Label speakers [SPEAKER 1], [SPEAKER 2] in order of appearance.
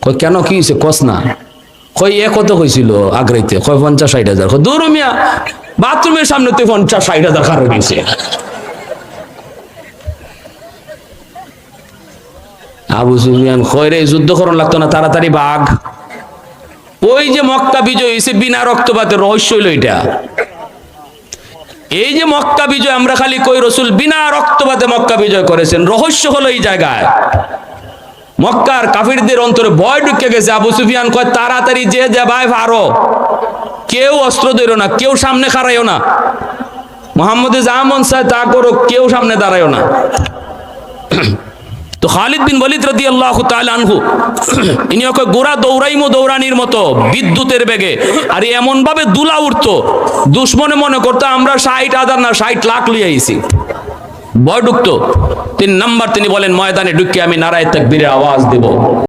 [SPEAKER 1] কই কেন কি হয়েছে কস না? কই কত হয়েছিল আগ্রাইতে? কয় 50-60 হাজার। দূর মিয়া, বাথরুমের সামনে তো 50-60 হাজার খারাপ হয়েছে। আবু সুফিয়ান কয় রে যুদ্ধ করণ লাগতো না, তাড়াতাড়ি ভাগ। ওই যে মক্কা বিজয় হয়েছে বিনা রক্তপাতের রহস্য হইল এটা। এই যে মক্কা বিজয় আমরা খালি কই রসুল বিনা রক্তপাতে মক্কা বিজয় করেছেন, রহস্য হলো এই জায়গায়। মক্কার কাফিরদের অন্তরে ভয় ঢুকে গেছে। আবু সুফিয়ান কয় তাড়াতাড়ি যে ভাই পারো, কেউ অস্ত্র ধরো না, কেউ সামনে খাড়াইও না, মুহাম্মদে যা মন চায় তা করো, কেউ সামনে দাঁড়ায়ও না। তো খালিদ বিন ওয়ালিদ রাদিয়াল্লাহু তাআলা আনহু ইনি ওকে গোড়া দৌড়াইমো দৌড়ানির মতো বিদ্যুতের বেগে, আর এমন ভাবে দুলা উঠতো দুশ্মনে মনে করতো আমরা 60,000 না 60 লাখ লিয়ে আইছি। ভয় ঢুকতো। 3 নাম্বার তিনি বলেন ময়দানে ঢুকে আমি নারায়ে তাকবীরের আওয়াজ দেব।